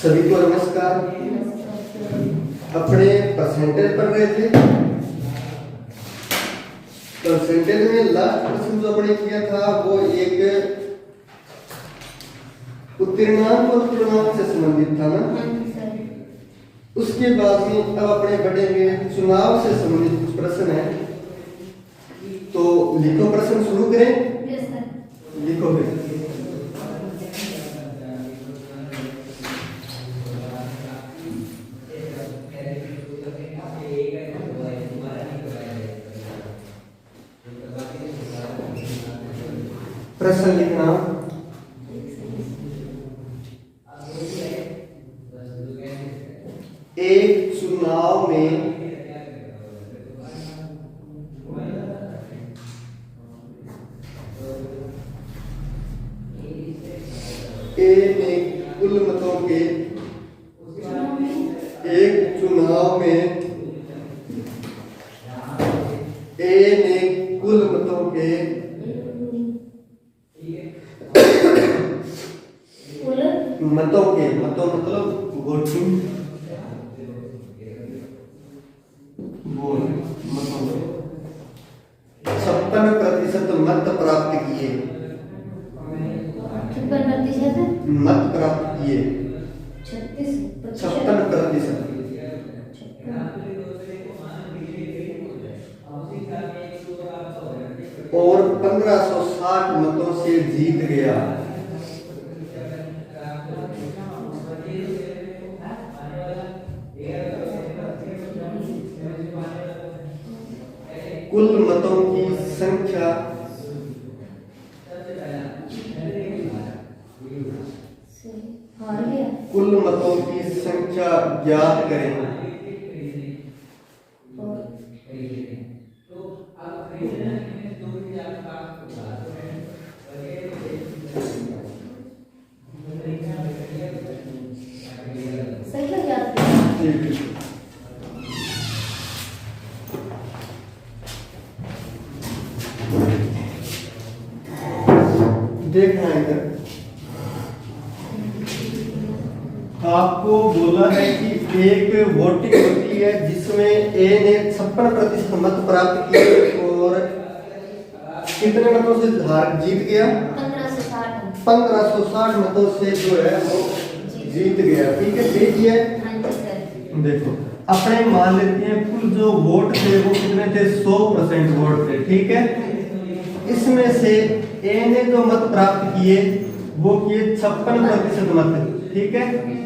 सभी को नमस्कार। अपने परसेंटेज पढ़ रहे थे। परसेंटेज में लास्ट प्रश्न जो अपने किया था वो एक उत्तीर्णांक और पूर्णांक से संबंधित था ना। उसके बाद में अब अपने बढ़ेंगे चुनाव से संबंधित कुछ प्रश्न है। तो लिखो, प्रश्न शुरू करें। लिखो फिर। प्रश्न लिखना। एक चुनाव में ए ने कुल मतों के एक चुनाव में ए ने कुल मतों के मतों मतलब वोटिंग मतों 56% मत प्राप्त किए। मत प्राप्त किए 56%। और 1560 मतों से जीत गया। कुल मतों की संख्या कुल मतों की संख्या ज्ञात करें। देखना इधर आपको बोला है कि एक वोटिंग होती है जिसमें ए ने 56% मत प्राप्त किए और कितने मतों से जीत गया? 1560 मतों से जो है वो जीत गया। ठीक है, देखिए देखो अपने मान लेते हैं कुल जो वोट थे वो कितने थे? 100% वोट थे। ठीक है, इसमें से ए ने जो मत प्राप्त किए वो किए 56% मत। ठीक है,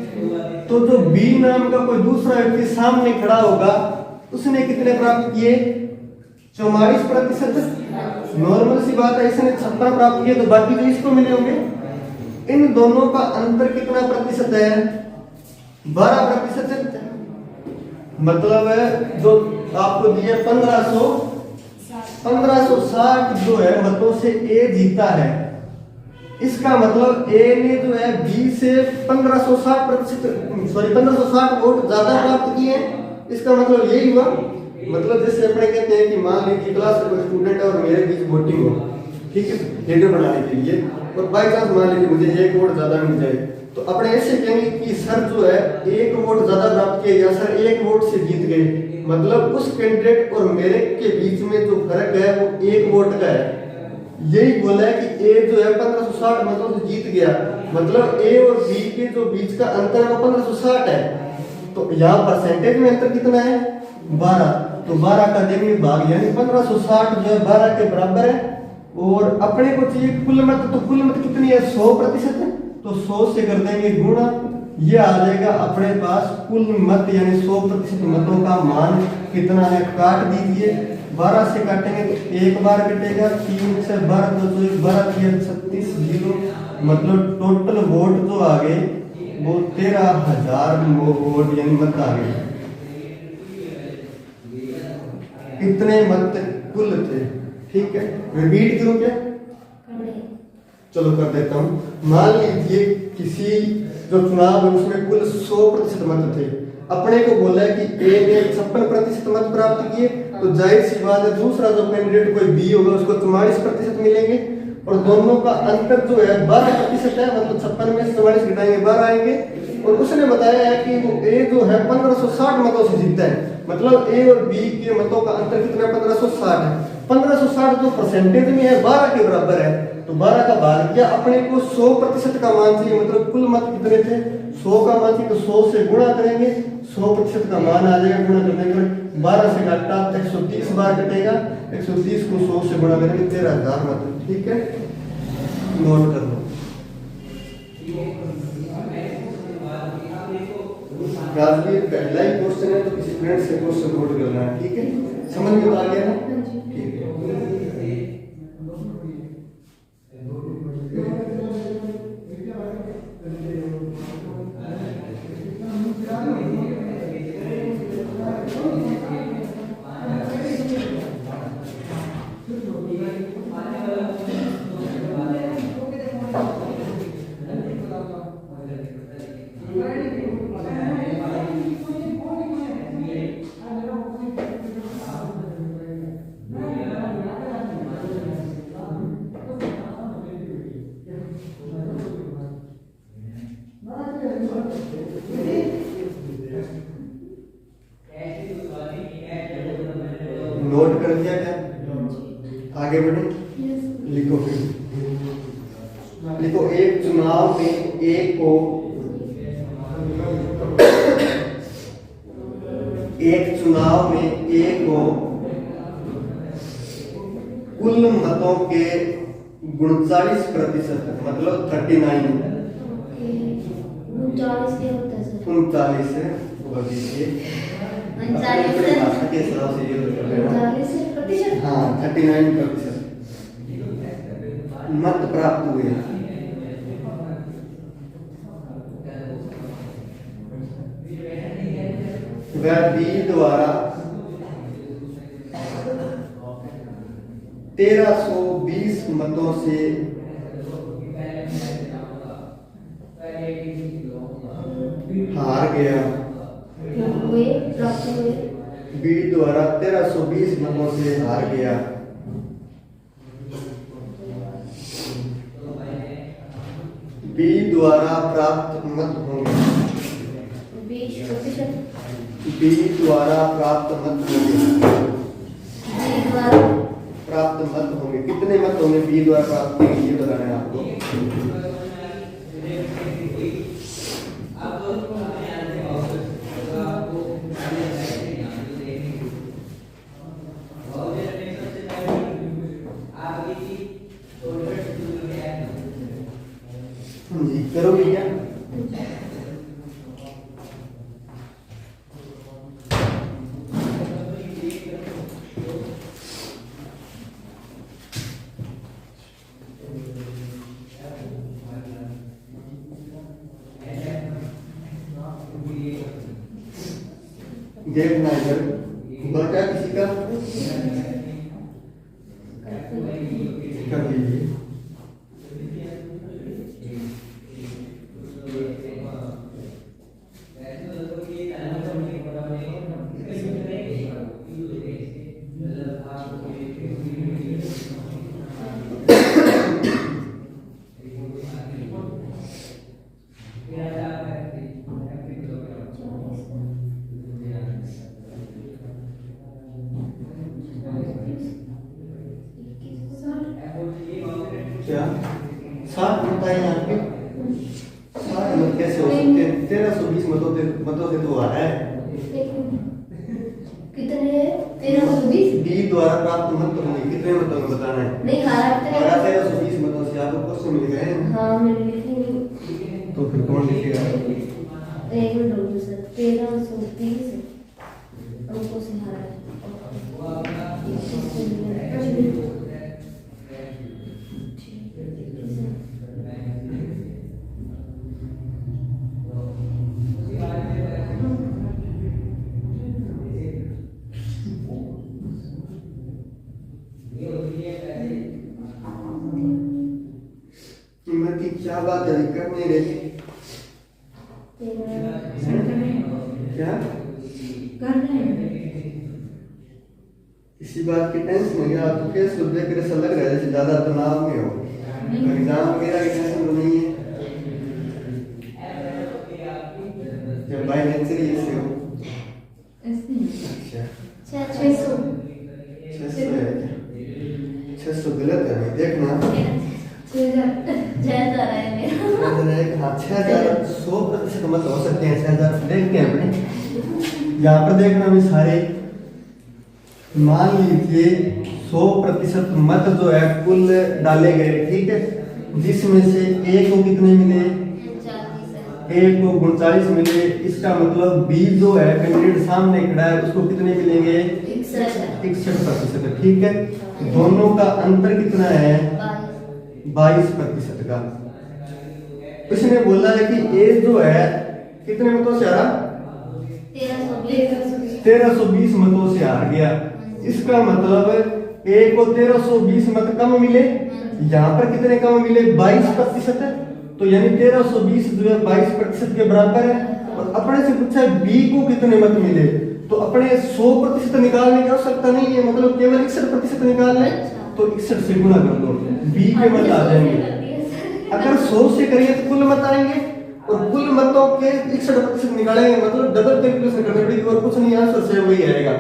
तो जो बी नाम का कोई दूसरा व्यक्ति सामने खड़ा होगा उसने कितने प्राप्त किए? 44%। नॉर्मल सी बात है, इसने 56 प्राप्त किए तो बाकी जो इसको मिले होंगे। इन दोनों का अंतर कितना प्रतिशत है? 12%। मतलब है जो आपको दिए 1560 जो है मतों से ए जीता है। इसका मतलब ए ने जो है बी से 1560 वोट ज्यादा प्राप्त किए। इसका मतलब यही हुआ। मतलब जैसे अपने कहते हैं कि मान लीजिए क्लास में कोई स्टूडेंट है और मेरे बीच वोटिंग हो, ठीक है, लीडर बनाने के लिए, और बाई चांस मान लीजिए मुझे एक वोट ज्यादा मिल जाए तो अपने ऐसे कहेंगे कि सर जो है एक वोट ज्यादा प्राप्त किया या सर एक वोट से जीत गए। मतलब उस कैंडिडेट और मेरे के बीच में जो फर्क है वो एक वोट का है। यही बोला है कि ए जो है 1560 मतों से जीत गया, मतलब ए और बी के जो बीच का अंतर है वो 1560 है। तो यहाँ परसेंटेज में अंतर कितना है? 12। तो 12 का देंगे भाग, यानी 1560 जो है 12 के बराबर है। और अपने को चाहिए कुल मत, तो कुल मत कितनी है? 100% है, तो 100 से कर देंगे गुणा। ये आ जाएगा अपने पास कुल मत, यानी 100% मतों का मान कितना है? काट दीजिए। 12 से काटेंगे तो एक बार कटेगा, 3 से 12 तो 12 36 जीरो, मतलब टोटल वोट जो आ गए वो 13,000 वोट यानी मत आ गए। कितने मत कुल थे? ठीक है, रिपीट करूं क्या? चलो कर देता हूं। मान लीजिए किसी जो चुनाव है उसमें कुल 100% मत थे। अपने को बोला है कि ए ने 56% मत प्राप्त किए, तो जाहिर सी बात है दूसरा जो कैंडिडेट कोई बी होगा उसको 44% मिलेंगे। और दोनों का अंतर जो है 12% है, मतलब 56 में 44 घटाएंगे 12 आएंगे। और उसने बताया है कि वो ए जो है 1560 मतों से जीतता है, मतलब ए और बी के मतों का अंतर कितना है 1560 है। 1560 जो परसेंटेज में है 12 के बराबर है, तो 12 का भाग किया, अपने को 100% का मान चाहिए, मतलब कुल मत कितने थे 100 का मान चाहिए, तो 100 से गुणा करेंगे 100% का मान आ जाएगा, गुणा करने के बाद 12 से घटा 130 बार कटेगा, 130 को 100 से गुणा करेंगे 13,000 मत। ठीक है, नोट कर लो। राजवीर पहला ही क्वेश्चन है, तो किसी फ्रेंड से क्वेश्चन नोट करना है। ठीक है, समझ में तो आ गया ना? ठीक है। नोट कर दिया क्या? आगे बढ़े, लिखो फिर। लिखो, एक चुनाव में एक को कुल मतों के 39%, मतलब 39 39 है, भाषा के हिसाब से ये हाँ 39% मत प्राप्त हुए। वह बी द्वारा 1320 मतों से हार गया। बी द्वारा 1320 मतों से हार गया। बी द्वारा प्राप्त मत होंगे, बी द्वारा प्राप्त मत होंगे, कितने मत होंगे बी द्वारा प्राप्त होंगे ये बताना है आपको। जी करोगे क्या? देखना इधर बचा किसी का कर लीजिए। क्या 60 मत आए यहाँ पे? 60 मत कैसे हो सकते हैं? 1320 मतों से तो आ रहा है। कितने 1320? बी द्वारा प्राप्त मत होंगे, कितने मतों में बताना है? नहीं हारा कितने? 1320 मतों से आपको क्वेश्चन मिल गए हैं। हाँ मैंने लिखी नहीं। तो फिर कौन लिखेगा? एक मिनट रुको सर, 1320 अंकों से हारा है। कीमत की क्या बात है, दिक्कत नहीं रही क्या? इसी बात की टेंशन है, आप तो केस को देख कर ऐसा लग रहा है जैसे ज्यादा तनाव में हो। एग्जाम वगैरह की सेशन तो नहीं है जब बाय नेचर ही ऐसे हो। अच्छा 600 600 है क्या? 600 गलत है भाई, देखना 6,000 है मेरा। हाँ 6,000 100% मत हो सकते हैं, 6,000 देखते हैं अपने। यहाँ पर देखना भी सारे मान लीजिए 100% मत जो है कुल डाले गए, ठीक है, जिसमें से ए को कितने मिले, 39 ए को 39 मिले। इसका मतलब बी जो है कैंडिडेट सामने खड़ा है उसको कितने मिलेंगे, 61%, ठीक है। दोनों का अंतर कितना है, 22% का। इसने बोला है कि ए जो है कितने मतों से हारा, 1320 मतों से हार गया। इसका मतलब ए को 1320 मत कम मिले, यहाँ पर कितने कम मिले, 22%। तो यानी 1320 जो है 22% के बराबर है। और अपने से पूछा है बी को कितने मत मिले, तो अपने 100% निकालने की आवश्यकता नहीं है, मतलब केवल 61% निकालना है। तो 61 से गुणा कर दो, बी के मत आ जाएंगे। अगर 100 से करिए तो कुल मत आएंगे, और कुल मतों के 61% निकालेंगे, मतलब डबल कैलकुलेशन करनी पड़ेगी और कुछ नहीं, आंसर से वही आएगा,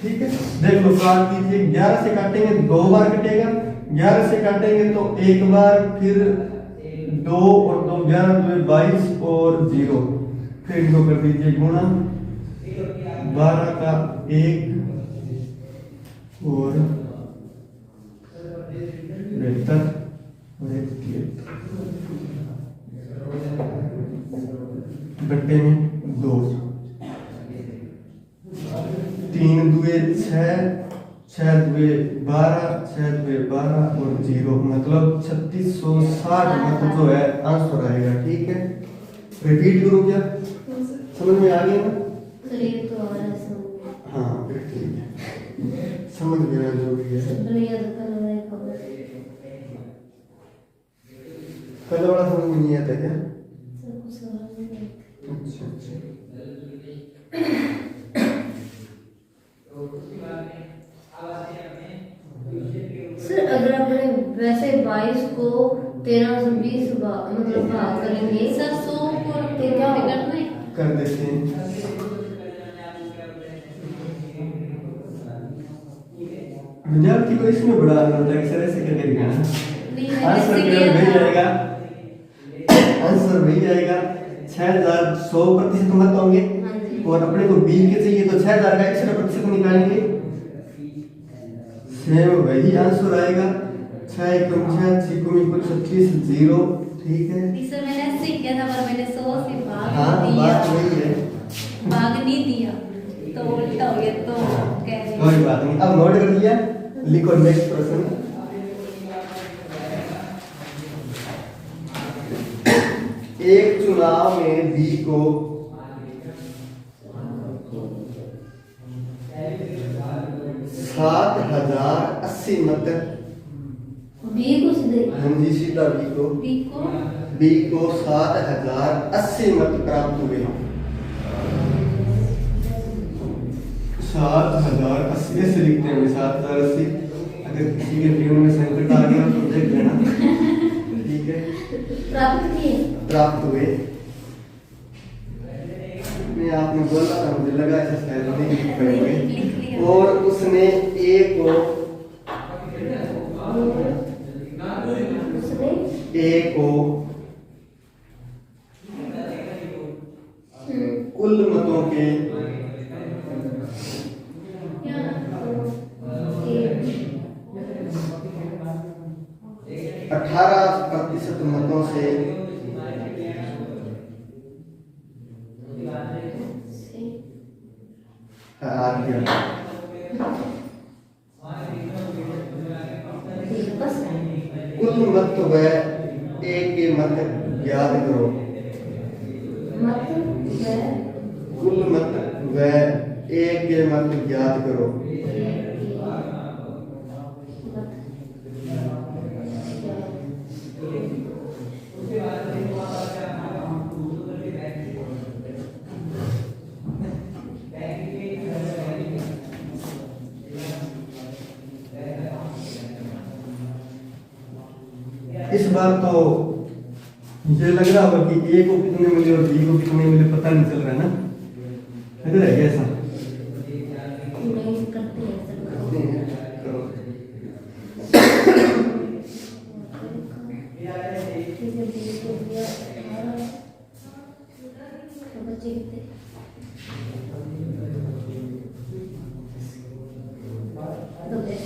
ठीक है। देख लो, काट कीजिए, 11 से काटेंगे 2 बार कटेगा, 11 से काटेंगे तो 1 बार, फिर 2 और 2 11 2 22 और 0, फिर इनको कर दीजिए गुणा, 12 का 1 और 72 और 1 बट्टे में 2, 3 दुए 6, 6 दुए 12, 6 दुए 12 और 0, मतलब 3660 मत जो है आंसर आएगा, ठीक है। रिपीट करो क्या, समझ में आ गया ना? हाँ फिर ठीक है, समझ गया जो भी है। कल वाला समझ में नहीं आता क्या? अच्छा अच्छा, सर अगर अपने वैसे 22 को 1320 मतलब भाग करेंगे सर, 100 को क्या करना है, कर देते हैं। विद्यार्थी को इसमें बड़ा आनंद है, सर ऐसे करके दिखाना, आंसर केवल वही जाएगा, आंसर वही जाएगा। 6,100% मत होंगे, और अपने को बी के चाहिए तो 6,000 का 61% निकालेंगे, सेम वही आंसर आएगा। 6 एकम 6 36 0, ठीक है। सर मैंने ऐसे किया था, पर मैंने 100 से भाग हाँ नहीं बात दिया, वही है, भाग नहीं दिया तो उल्टा हो गया, तो कह रहे कोई बात नहीं। अब नोट कर लिया, लिखो नेक्स्ट प्रश्न। एक चुनाव में बी को 7,080 मत, बी को सीधे हाँ जी सीधा बी को 7,080 मत प्राप्त हुए। 7,080 ऐसे लिखते हैं, 7,080। अगर किसी के जीवन में संकट आ गया तो देख लेना, ठीक है। प्राप्त हुए, मैं आपने बोला था, मुझे लगा ऐसा शायद नहीं लिख पाएंगे। और उसने ए को कुल मतों के 18% मतों से हार गया। कुल मत व ए के मत याद करो, कुल मत व ए के मत याद करो। बार तो ये लग रहा होगा कि ए को कितने मिले और बी को कितने मिले पता नहीं चल रहा है ना, अगर है ऐसा नहीं करते हैं सर। करो। ठीक है, बीस हो गया 18, तो बचे कितने? दो बचे।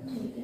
ठीक है।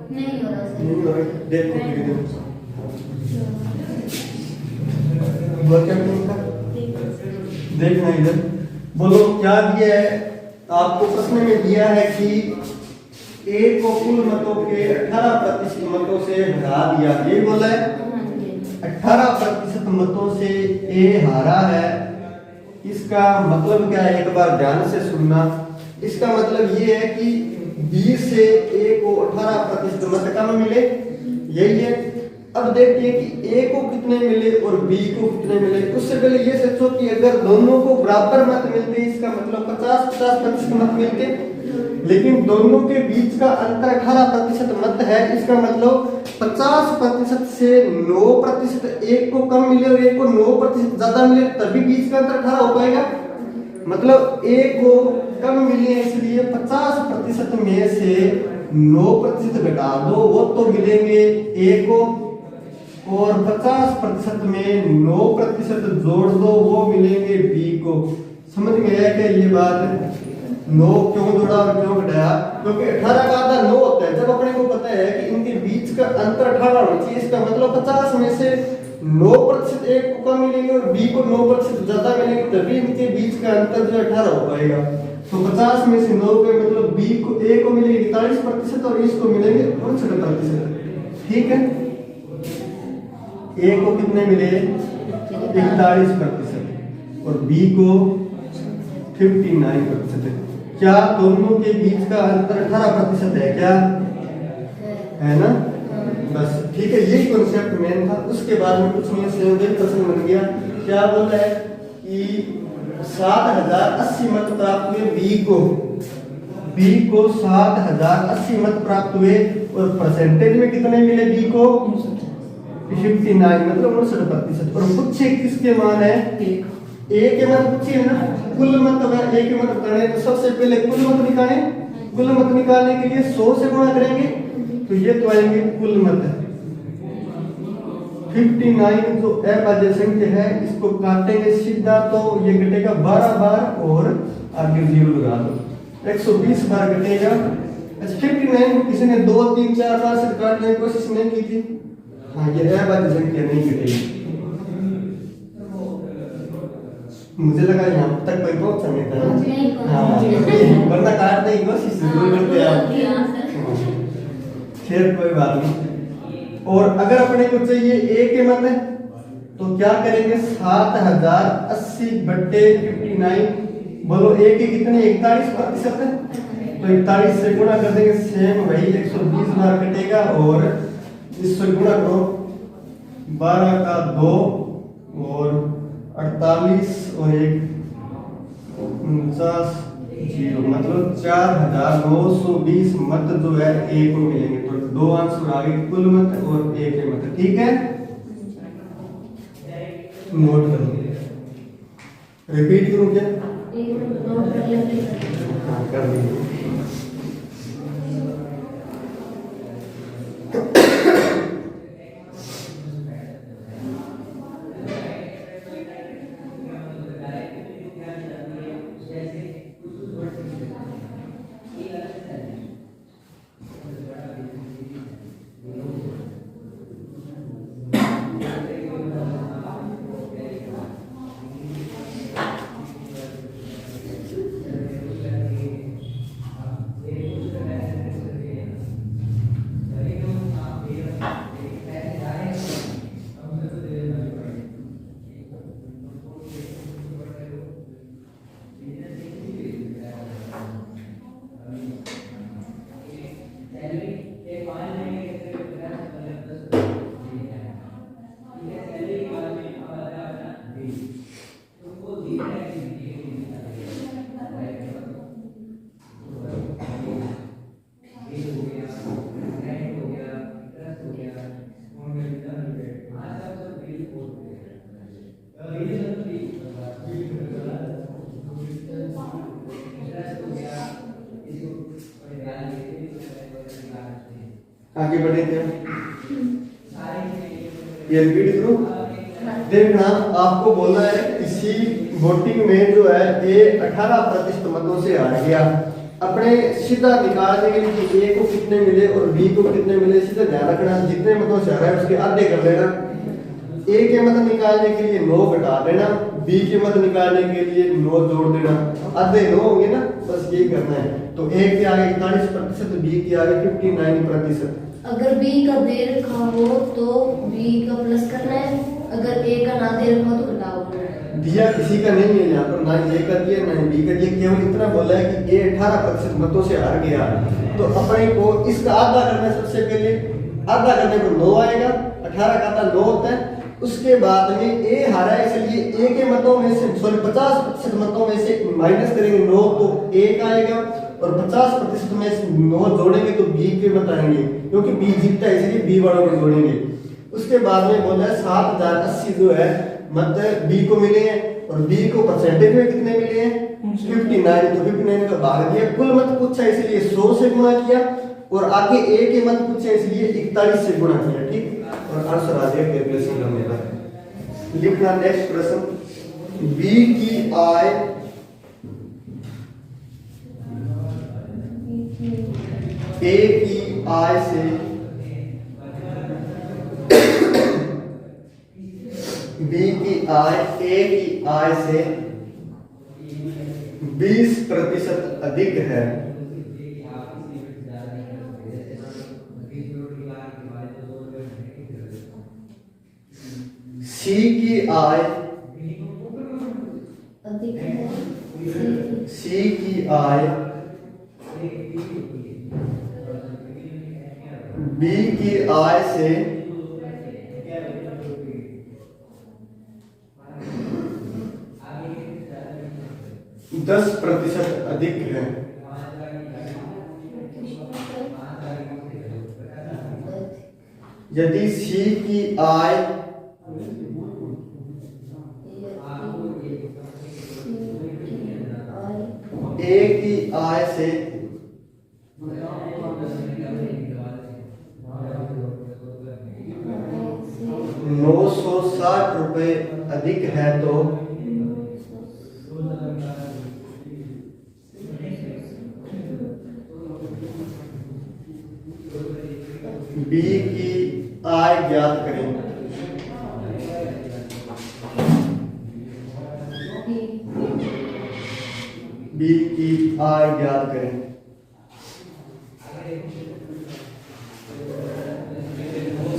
नहीं हो रहा सर। नहीं हो रहा है, देखो फिर इधर वो क्या करूँगा, देखना इधर, बोलो क्या दिया है आपको प्रश्न में दिया है कि ए को कुल मतों के 18% मतों से हरा दिया, ये बोला है 18% मतों से ए हारा है। इसका मतलब क्या है, एक बार ध्यान से सुनना। इसका मतलब ये है कि बी से ए को 18% मत कम मिले, यही है। अब देखते हैं कि ए को कितने मिले और बी को कितने मिले। उससे पहले ये सोचो कि अगर दोनों को बराबर मत मिलते, इसका मतलब 50-50% मत मिलते, लेकिन दोनों के बीच का अंतर 18% मत है। इसका मतलब 50% से 9% एक को कम मिले और एक को 9% ज्यादा मिले, तभी बीच का अंतर 18 हो पाएगा। मतलब ए को कम मिले इसलिए 50% में से 9% घटा दो, वो तो मिलेंगे ए को, और 50% में 9% जोड़ दो, वो मिलेंगे बी को। समझ में आया क्या ये बात? 9 क्यों जोड़ा और क्यों घटाया? क्योंकि 18 का आधा 9 होता है। जब अपने को पता है कि इनके बीच का अंतर 18 होना चाहिए, इसका मतलब 50 में से 9% एक को कम मिलेंगे और बी को 9% ज्यादा मिलेंगे, तभी इनके बीच का अंतर जो 18 हो पाएगा। तो 50 में से 9 के मतलब बी को ए को मिलेंगे 41% और इसको मिलेंगे 69%। ठीक है, ए को कितने मिले 41% और बी को 59%। क्या दोनों के बीच का अंतर 18% है क्या? है ना? बस ठीक है, यही कॉन्सेप्ट मेन था। उसके बाद में कुछ नहीं, संयोजन प्रश्न बन गया। क्या बोला है कि 7080 मत प्राप्त हुए बी को 7080 मत प्राप्त हुए और परसेंटेज में कितने मिले बी को 59 मतलब 69%। और पूछे किसके मान है? ए के मत पूछिए ना, कुल मत अगर ए के मत बताने तो सबसे पहले कुल मत निकालें। कुल मत निकालने के लिए 100 से गुणा करेंगे तो ये तो आएंगे कुल मत 59। जो अभाज्य संख्या है इसको काटेंगे सीधा तो ये घटेगा 12 बार और आगे 0 लगा दो, 120 बार घटेगा। 59 को किसी ने 2 3 4 बार से काटने की कोशिश नहीं की थी। हाँ, ये अभाज्य संख्या नहीं घटेगी। मुझे लगा यहाँ तक कोई पहुंच सकता है। हाँ, वरना काटने की कोशिश जरूर करते हैं। खैर कोई बात नहीं। और अगर अपने को चाहिए ए के मत तो क्या करेंगे? 7080 बट्टे 59। बोलो ए के कितने 41% है, तो 41 से गुणा कर देंगे, सेम वही 120 बार कटेगा और इससे गुणा करो 12 का 2 और 48 और 1 49 0, मतलब 4920 मत जो है ए को मिलेंगे। तो 2 आंसर आ गए, कुल मत और ए के मत। ठीक है, नोट करो। रिपीट करूं क्या? एक मिनट नोट कर लेते हाँ, कर लीजिए। आगे बढ़े क्या? ये रिपीट करो। देखना, आपको बोलना है किसी वोटिंग में जो है ए 18% मतों से हार गया। अपने सीधा निकालने के लिए कि ए को कितने मिले और बी को कितने मिले, सीधा ध्यान रखना, जितने मतों से हारा है उसके आधे कर लेना। ए के मत निकालने के लिए 9 घटा देना, बी के मत निकालने के लिए 9 जोड़ देना, आधे 9 होंगे ना, बस यही करना है। तो ए के आगे 41%, बी के आगे 59%। अगर बी का दे रखा हो तो बी का प्लस करना है, अगर ए का ना दे रखा हो तो घटाओ। दिया किसी का नहीं है यहाँ पर, ना ए का दिया ना बी का दिया, केवल इतना बोला है कि ए 18% मतों से हार गया। तो अपने को इसका आधा करना है। सबसे पहले आधा करने पर 9 आएगा, 18 का आधा 9 होता है। उसके बाद में ए हारा है, इसलिए ए के मतों में से 50% मतों में से माइनस करेंगे 9 तो ए का आएगा, और 50% में से 9 जोड़ेंगे तो बी के मत आएंगे, क्योंकि बी जीतता है इसलिए बी वालों को जोड़ेंगे। उसके बाद में बोला है 7080 जो है मत बी को मिले हैं, और बी को परसेंटेज में कितने मिले हैं 59, तो 59 का भाग दिया। कुल मत पूछा इसलिए 100 से गुणा किया, और आगे ए के मत पूछे इसलिए 41 से गुणा किया। ठीक, और आंसर आ गया कैलकुलेशन का मेरा। लिखना नेक्स्ट प्रश्न, बी की आय ए की आय से बी की आय ए की आय से 20% अधिक है। सी की आय अधिक है, सी की आय बी की आय से 10% अधिक है। यदि सी की आय ए की आय से 960 रुपए अधिक है तो बी की आय ज्ञात करें। बी की आय ज्ञात करें।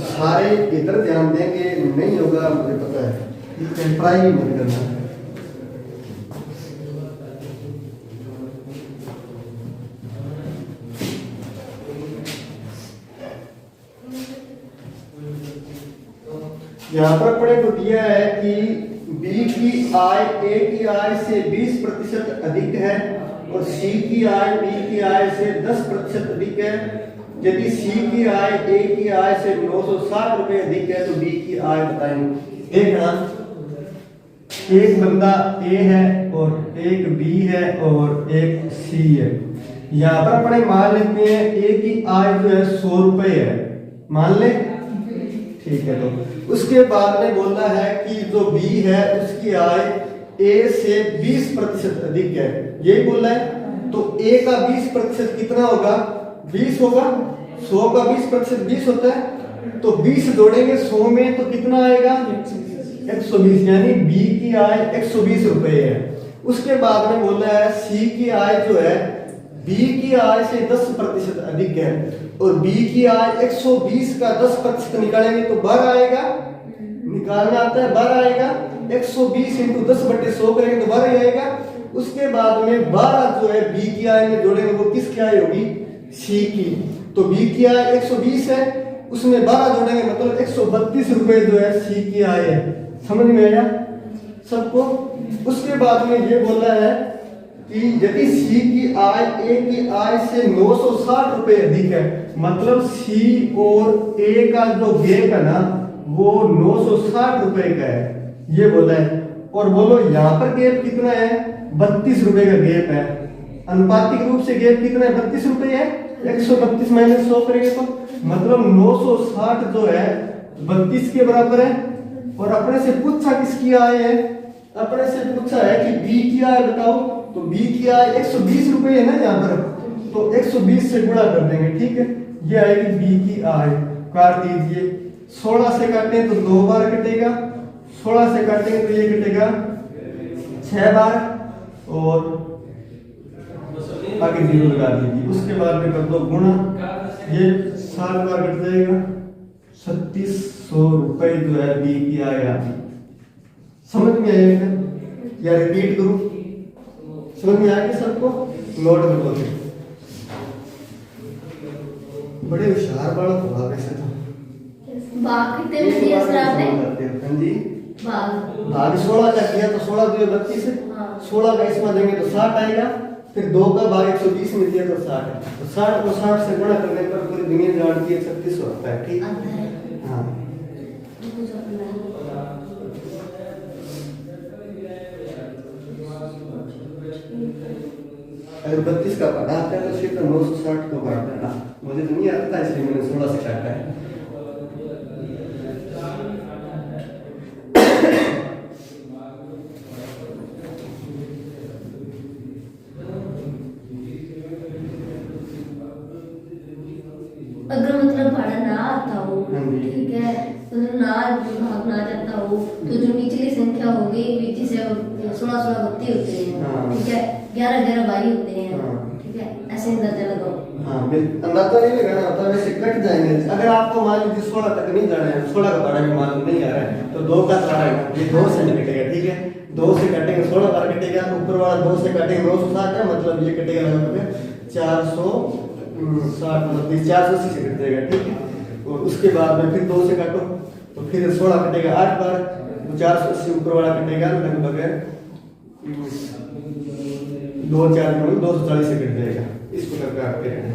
सारे इधर ध्यान देंगे, नहीं होगा मुझे पता है, ठीक है, ट्राई ही मत करना। यहाँ पर अपने को दिया है कि बी की आय ए की आय से 20% अधिक है और सी की आय बी की आय से 10% अधिक है। यदि सी की आय ए की आय से 960 रुपए अधिक है तो बी की आय बताएंगे। देखना, एक बंदा ए है और एक बी है और एक सी है। यहाँ पर अपने मान लेते हैं ए की आय जो है 100 रुपए है, मान ले, ठीक है। तो उसके बाद में बोला है कि जो बी है उसकी आय ए से 20% अधिक है, यही बोला है। तो ए का 20% कितना होगा, 20 होगा। 100 का 20% 20 होता है, तो 20 जोड़ेंगे 100 में तो कितना आएगा, 120, यानी बी की आय 120 रुपए है। उसके बाद में बोला है सी की आय जो है बी की आय से 10% अधिक है और बी की आय 120 का 10% निकालेंगे तो 12 आएगा, निकालना आता है 12 आएगा। 120 इंटू 10/100 करेंगे तो 12 आएगा। उसके बाद में 12 जो है बी की आय में जोड़ेंगे वो किसकी आय होगी, सी की। तो बी की आय 120 है, उसमें 12 जोड़ेंगे मतलब 132 रुपए जो है सी की आय है। समझ में आया सबको। उसके बाद में ये बोला है कि यदि सी की आय ए की आय से 960 रुपए अधिक है, मतलब सी और ए का जो गैप है ना वो 960 रुपए का है, ये बोला है। और बोलो यहाँ पर गैप कितना है, 32 रुपए का गैप है। अनुपातिक रूप से गैप कितना है, 32 रुपए है। 132 माइनस 100 करेंगे तो मतलब 960 जो है 32 के बराबर है। और अपने से पूछा किसकी आय है, अपने से पूछा है कि बी की आय बताओ, तो बी की आय 120 रुपए है ना यहाँ पर, तो 120 से गुणा कर देंगे, ठीक है। ये आएगी बी की आय, काट दीजिए। 16 से काटें तो 2 बार कटेगा, 16 से काटेंगे तो ये कटेगा 6 बार और आगे 0 लगा दीजिए। उसके बाद में कर दो गुणा, ये 7 बार कट जाएगा, 3600 रुपए जो है बी की आय आती। समझ में आएगा या रिपीट करूं, समझ में आएगा सबको, नोट कर लो। बड़े होशियार बालक हो आप ऐसे तो। भाग कितने में दिया सर आपने, हाँ जी, भाग 16 का किया तो 16 2 32 है। 16 का इसमें देंगे तो 60 आएगा, फिर 2 का भाग 120 में दिया तो 60 है। तो 60 को 60 से गुणा करने पर पूरी दुनिया जानती है 3600 होता है, ठीक है। हाँ अगर 32 का पढ़ा आता है तो फिर तो 960 को काट देना, मुझे तो नहीं आता इसलिए मैंने 16 से काटा है। अगर मतलब भाड़ा ना आता हो, हाँ जी। ठीक है, मतलब ना भाग ना जाता हो तो जो निचली संख्या होगी बीच से 16 बत्ती होते हैं, हाँ। ठीक है, 11 22 होते हैं, हाँ। ठीक है, ऐसे अंदाजा लगाओ। हाँ अंदाजा नहीं लगाना होता, वैसे कट जाएंगे। अगर आपको मान लीजिए 16 तक नहीं जाना है, 16 का भाड़ा भी मालूम नहीं आ रहा है, तो 2 का भाड़ा ये 2 से कटेगा, ठीक है। 2 से काटेंगे 16 बार कटेगा, ऊपर वाला 2 से काटेंगे 960 है, मतलब ये कटेगा लगभग 460 मतलब 480 से कट जाएगा, ठीक है। और उसके बाद में फिर 2 से काटो तो फिर 16 कटेगा 8 बार, तो 480 ऊपर वाला कटेगा लगभग 2 4 240 से कट जाएगा। इस प्रकार काटते हैं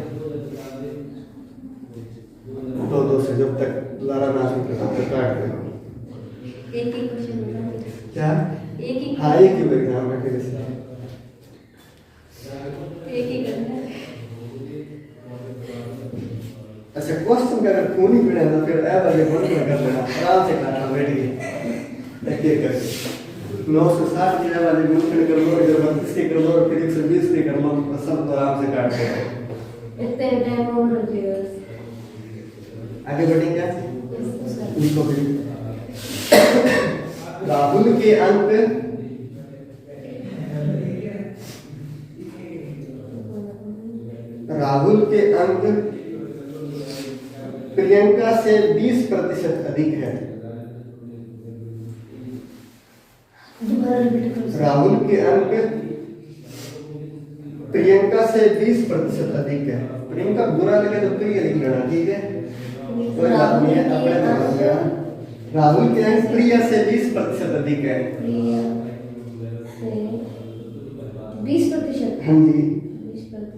2 से, जब तक लारा ना सूखे तब तक काट देंगे। एक ही क्वेश्चन होगा क्या, एक ही, हाँ एक ही एग्जाम है, फिर से एक ही करना है। अच्छा क्वेश्चन का अगर खून ही पीना है तो फिर ऐ वाले बंद कर लेना, आराम से काटना बैठ के एक एक करके 960 के वाले गुणन कर लो, इधर 32 के कर लो, फिर 120 के कर लो, सब आराम से काट दो। इतने टाइम और हो जाएगा। आगे बढ़ेंगे, लिखो फिर। राहुल के अंक प्रियंका से 20% अधिक है। राहुल के अंक प्रियंका से 20% अधिक है। प्रियंका बुरा लगे तो प्रिय लिख लेना, ठीक है, कोई बात नहीं है, अपने राहुल के अंक प्रिया से 20% अधिक है। प्रिया से 20%। हाँ जी। 20%।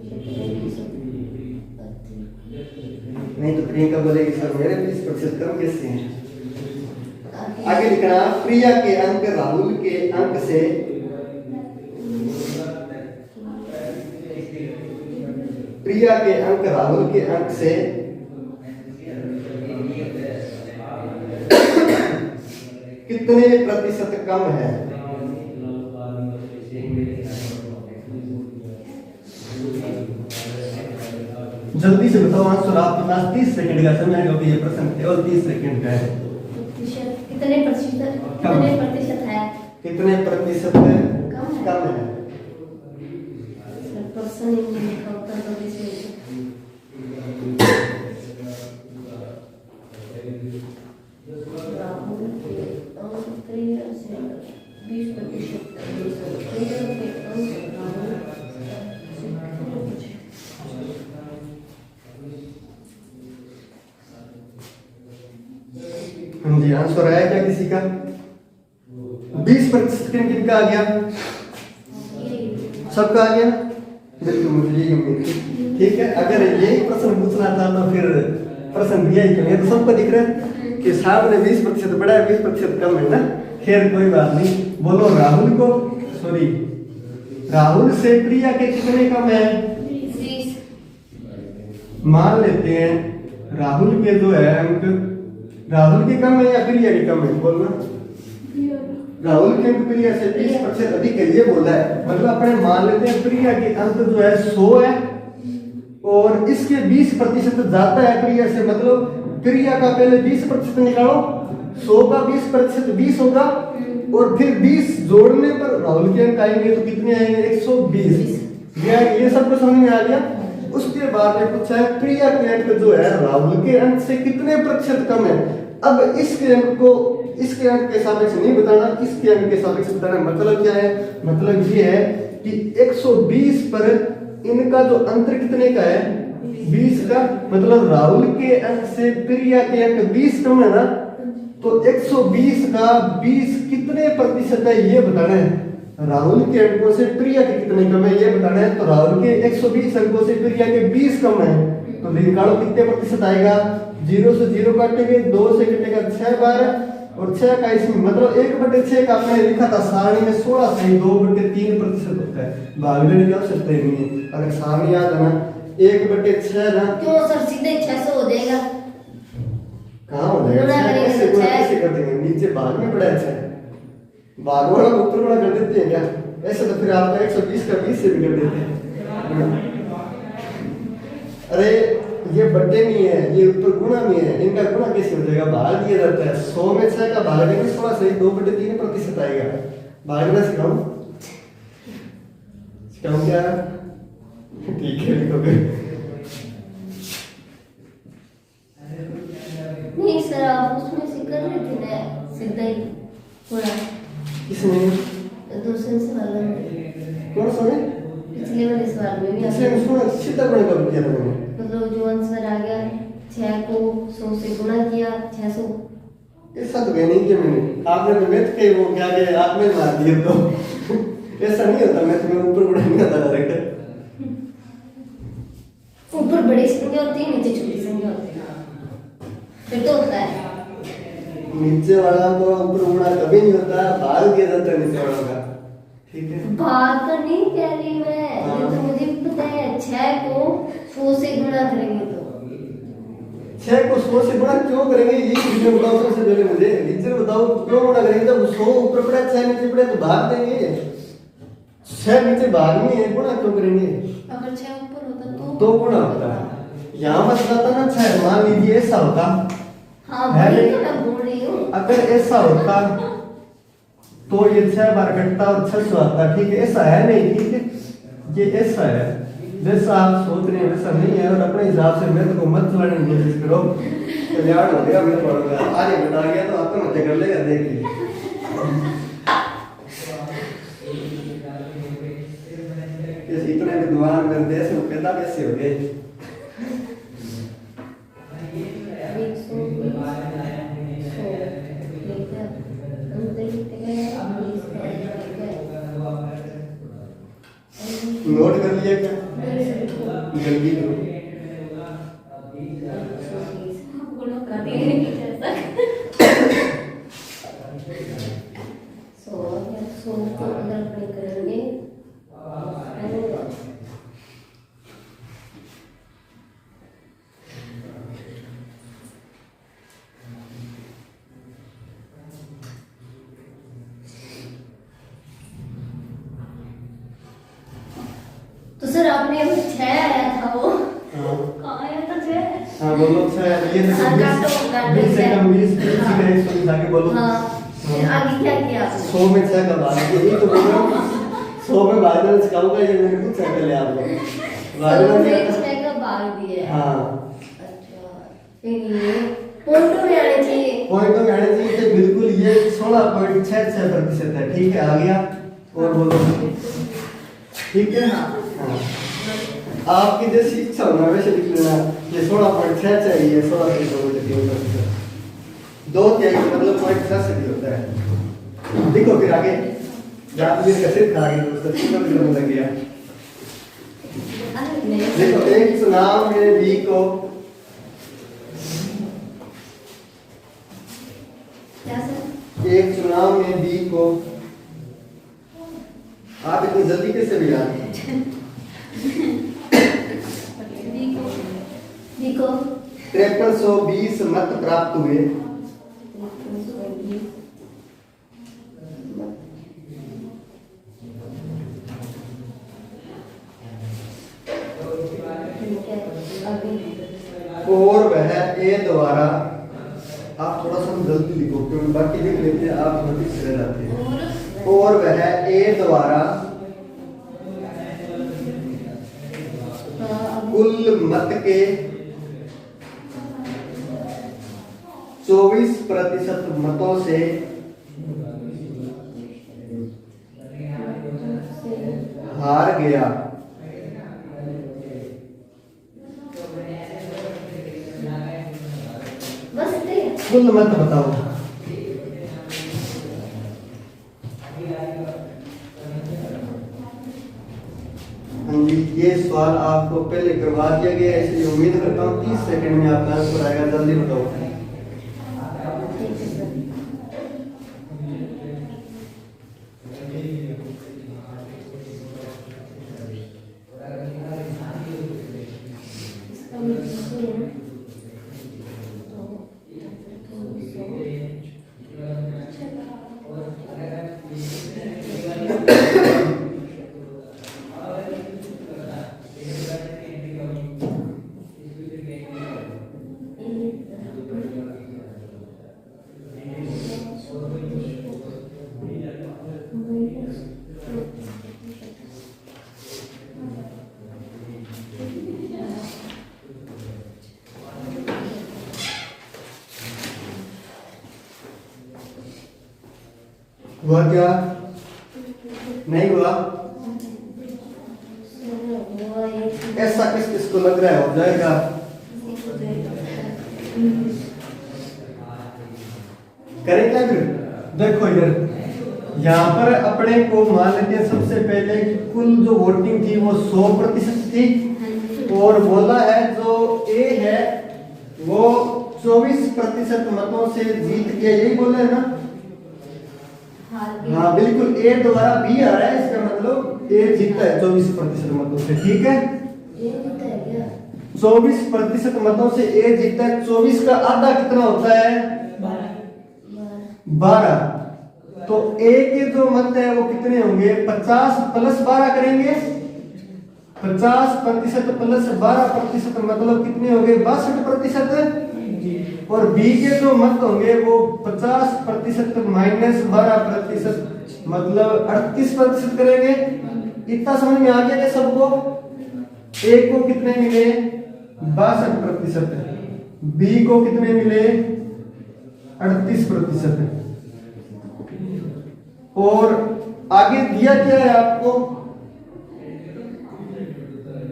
नहीं तो प्रियंका बोलेगी सर मेरे 20% कम कैसे हैं। आगे लिखना प्रिया के अंक राहुल के अंक से प्रिया के अंक राहुल के अंक से कितने प्रतिशत कम है। जल्दी से बताओ आंसर। आपके पास 30 सेकंड का समय है क्योंकि ये प्रश्न केवल 30 सेकंड का है। कितने प्रतिशत है? कितने प्रतिशत कम है। प्रश्न ही नहीं लिखा उत्तर तो कैसे राहुल के अंक प्रिया से 20%। प्रिया के अंक राहुल हाँ जी आंसर आया क्या किसी का? 20% किनका आ गया? सबका आ गया। बिल्कुल मुझे यही उम्मीद थी। ठीक है अगर यही प्रश्न पूछना था तो फिर प्रश्न दिया ही क्यों? तो सबको दिख रहा है कि सामने 20% बड़ा है 20% कम है ना। खैर कोई बात नहीं। बोलो राहुल को सॉरी राहुल से प्रिया के कितने कम है? 20। मान लेते हैं राहुल के जो है अंक राहुल के कम है या प्रिया के कम है? बोलना। राहुल के अंक प्रिया से 20% अधिक है ये बोला है। मतलब अपने मान लेते हैं प्रिया के अंक जो है 100 है और इसके 20% ज्यादा है प्रिया से। मतलब प्रिया का पहले 20% निकालो, 100 का 20% 20 होगा और फिर 20 जोड़ने पर राहुल के अंक आएंगे तो कितने आएंगे? 120। ये सब समझ में आ गया। उसके बाद में पूछा है प्रिया के अंक जो है राहुल के अंक से कितने प्रतिशत कम है। अब इसके अंक को इसके अंक के सापेक्ष नहीं बताना, इसके अंक के सापेक्ष बताना। मतलब क्या है? मतलब ये है कि 120 पर इनका जो अंतर कितने का है? 20 का। मतलब राहुल के अंक से प्रिया के अंक 20 कम है ना, तो 120 का 20 कितने प्रतिशत है ये बताना है। राहुल के अंकों से प्रिया के कितने कम है ये बताना है। तो राहुल के 120 अंकों से प्रिया के 20 कम है तो निकालो कितने प्रतिशत आएगा। 0 से 0 काटेंगे, 2 से कटेगा 6 बार और 6 का इसमें मतलब 1/6 का आपने लिखा था सारणी में 16 से 2/3% होता है। भागने की आवश्यकता ही नहीं है। अगर सारणी याद है ना 1/6 ना क्यों सर सीधे 600 हो जाएगा? कहाँ हो जाएगा? ऐसे कैसे कर देंगे? नीचे भाग में पड़ा है भाग वाला ऊपर वाला कर देते हैं क्या? ऐसे तो फिर आपका 120 का 20 से भी कर देते हैं। अरे ये बट्टे नहीं है, ये ऊपर गुणा में है। इनका गुणा कैसे हो जाएगा? भाग दिया जाता है। 100 में 6 का भाग देंगे 16 से 2/3% आएगा। भागना सिखाऊं क्या? ठीक है तो नहीं सर आप उसमें से कर रहे थे ना सीधा ही पूरा। इसमें दूसरे सवाल में कौन सा है? पिछले वाले सवाल में भी इसमें सुना सीधा गुणा कर दिया था मैंने। मतलब जो आंसर आ गया 6 को 100 से गुणा किया 600। ऐसा तो नहीं किया मैंने। आपने तो मैथ के वो क्या के आप में मार दिया तो ऐसा नहीं होता। मैथ में ऊपर गुणा नहीं होता डायरेक्ट। ऊपर बड़ी संख्या होती है नीचे छोटी संख्या होती है फिर तो होता है। नीचे वाला को ऊपर गुणा कभी नहीं होता, भाग दिया जाता है नीचे वाला का। ठीक है भाग का नहीं कह रही मैं। ये तो मुझे पता है 6 को 100 से गुणा करेंगे तो 6 को 100 से गुणा क्यों करेंगे ये रीजन बताओ। सबसे पहले मुझे रीजन बताओ क्यों गुणा करेंगे। जब 100 ऊपर पड़ा 6 नीचे पड़े तो भाग देंगे। 6 नीचे भाग में है, गुणा क्यों करेंगे? अगर 6 ऊपर होता तो गुणा होता है। यहाँ मत बताता ना 6 मान लीजिए ऐसा होता। हाँ वही तो मैं बोल रही हूँ। अगर ऐसा होता तो ये 6 बार कटता और 600 आता। ठीक है ऐसा है नहीं। ठीक है ये ऐसा है जैसा आप सोच रहे हैं वैसा नहीं है। और अपने हिसाब से मैथ को मत चलाने की कोशिश करो। कल्याण हो गया मैथ पढ़ूंगा आगे बता गया तो आपका मजा कर लेगा। देखिए इतने विद्वान मेरे देश में पैदा कैसे हो गए? नोट कर लिया क्या? जल्दी करो। गुणों का नहीं जैसा 100 को अगर अपने करेंगे तो सर आपने अभी 6 आया था वो हाँ कहाँ आया था छह? हाँ बोलो। अच्छा ये हाँ, काटो, काटो, 20 से कम 20 का 120 आगे बोलो। हाँ फिर आगे क्या किया आपने? 100 में 6 का भाग, यही तो बोल रहा हूँ। 100 में भागना सिखाऊंगा, ये मैंने कुछ सेकंड लिया आपको। 100 में 6 का भाग दिया है। हाँ अच्छा फिर ये पॉइंटों में आने चाहिए। पॉइंटों में आने चाहिए थे, बिल्कुल ये 16.66% है। ठीक है, आ गया। और बोलो। ठीक है हाँ। आपकी जैसी इच्छा होना वैसे लिख लेना। ये 16.66 चाहिए, 16.2%। 2/3 मतलब 0.66 होता है। देखो फिर आगे जहाँ मेरे का सिर खा गया दोस्तों, कितना भी लग गया। देखो एक चुनाव में बी को क्या सर? एक चुनाव में बी को, आप इतनी जल्दी कैसे भी याद? देखो 5320 मत प्राप्त हुए। और वह ए द्वारा, आप थोड़ा सा जल्दी लिखो क्योंकि बाकी लिख लेते हैं आप जल्दी से रह जाते हैं। और वह ए द्वारा कुल मत के 24% मतों से हार गया। बस इतने? कुल मत बताओ। हाँ जी, ये सवाल आपको पहले करवा दिया गया है, इसलिए उम्मीद करता हूँ 30 सेकंड में आपका आंसर आएगा। जल्दी बताओ। ठीक है सर। हुआ क्या? नहीं हुआ? ऐसा किस किस को लग रहा है हो जाएगा? करें क्या फिर? देखो इधर, यहाँ पर अपने को मान लेते हैं सबसे पहले कि कुल जो वोटिंग थी वो 100% थी, और बोला है जो ए है वो 24% मतों से जीत गया, यही बोला है ना? हाँ बिल्कुल, ए द्वारा बी आ रहा है, इसका मतलब ए जीता है 24% मतों से। ठीक है, 24% मतों से ए जीता है। 24 का आधा कितना होता है? 12। तो ए के जो मत है वो कितने होंगे? 50 प्लस 12 करेंगे। 50% प्लस 12% मतलब कितने होंगे? 62%। और बी के जो मत होंगे वो 50% माइनस 12% मतलब 38% करेंगे। इतना समझ में आ गया क्या सबको? ए को कितने मिले? 62%। बी को कितने मिले? 38%। और आगे दिया क्या है आपको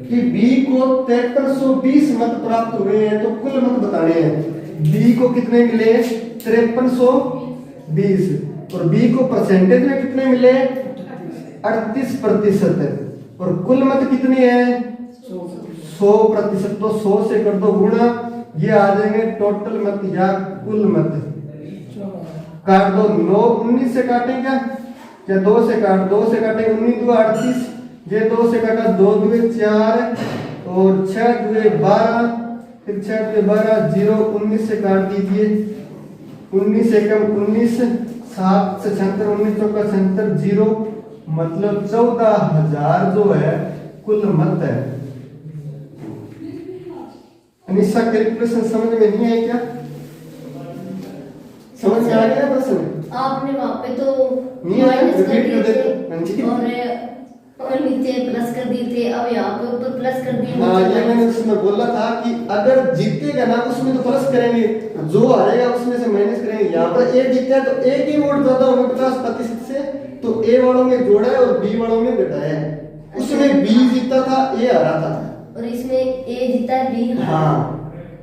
कि बी को 5320 मत प्राप्त हुए हैं, तो कुल मत बताने हैं। बी को कितने मिले? 5320। और बी को परसेंटेज में कितने मिले? 38%। और कुल मत कितनी है 100%। तो 100 से कर दो गुणा, ये आ जाएंगे टोटल मत या कुल मत। काट दो, 9 19 से काटें क्या 2 से काट, 2 से काटें 19 2 38, ये 2 से काटा 2 2 4 और 6 2 12, फिर 6 2 12 0, 19 से काट दीजिए, 19 से कम 19, 7 से 76, 19 चौका 76 0, मतलब 14,000 जो है कुल मत है। अनिशा कैलकुलेशन समझ में नहीं आई क्या? समझ में आ गया प्रश्न? आपने वहाँ पे तो नहीं आया, माइनस कर repeat कर दिए देते। हाँ जी। थे और नीचे प्लस कर दिए थे, अब यहाँ पे ऊपर प्लस कर दिए। हाँ, ये मैंने उसमें बोला था कि अगर जीतेगा ना उसमें तो प्लस करेंगे, जो हारेगा उसमें से माइनस करेंगे। यहाँ पर ए जीता है तो ए की वोट ज्यादा होंगे 50% से, तो ए वालों में जोड़ा है और बी वालों में घटाया है। उसमें बी जीता था, ए हारा था, और इसमें ए जीता है, बी हारा। हाँ।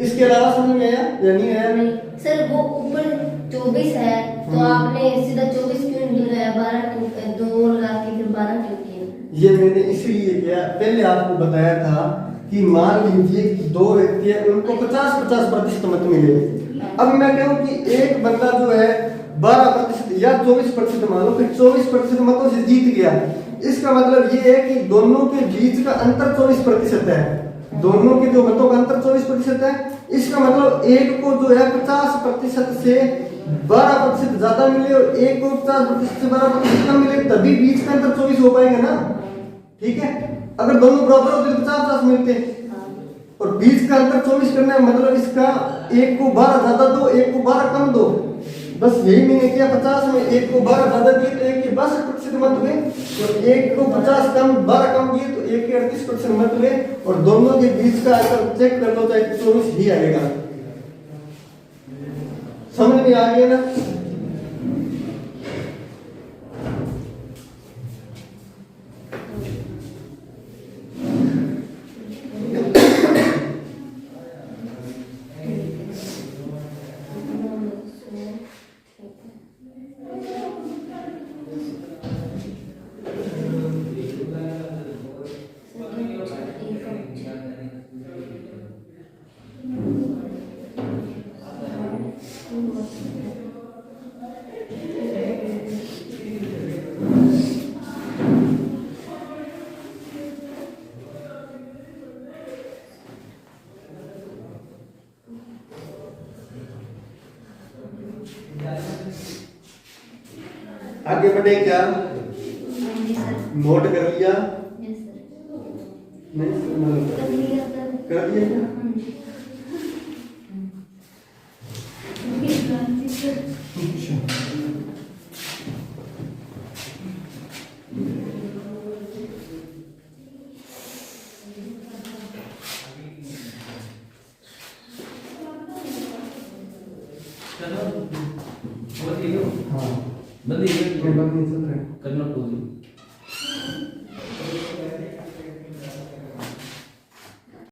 इसके अलावा समझ में आया या नहीं आया? नहीं सर, वो ऊपर 24 है तो आपने सीधा 24 क्यों नहीं लगाया, 12 क्यों, 2 लगा के फिर 12 क्यों किया? ये मैंने इसीलिए किया, पहले आपको बताया था कि मान लीजिए कि 2 व्यक्ति है, उनको 50-50% मत मिले। अब मैं कहूँ कि एक बंदा जो है 12% या 24% मान लो, फिर 24% मतों से जीत गया। इसका मतलब ये है कि दोनों के बीच का अंतर 24% है, दोनों के जो मतों का अंतर 24% है। इसका मतलब एक को जो है 50% से 12% ज्यादा मिले और एक को 50% से 12% कम मिले, तभी बीच का अंतर 24 हो पाएगा ना। ठीक है, अगर दोनों बराबर होते तो 50-50 मिलते, और बीच का अंतर 24 करना है, मतलब इसका एक को 12 ज्यादा दो, एक को 12 कम दो। बस यही मैंने किया, 50 में एक को 12 ज्यादा दिए तो एक के 62% मत हुए, और एक को 50 कम 12 कम दिए तो एक के 38% मत हुए, और दोनों के बीच का अंतर चेक कर लो चाहे 24 ही आएगा। समझ में आ गया ना? आगे बढ़े क्या? नोट कर लिया? नहीं कर दिया क्या? चलो हाँ बंदी नहीं चल रहा है। करना पड़ेगा।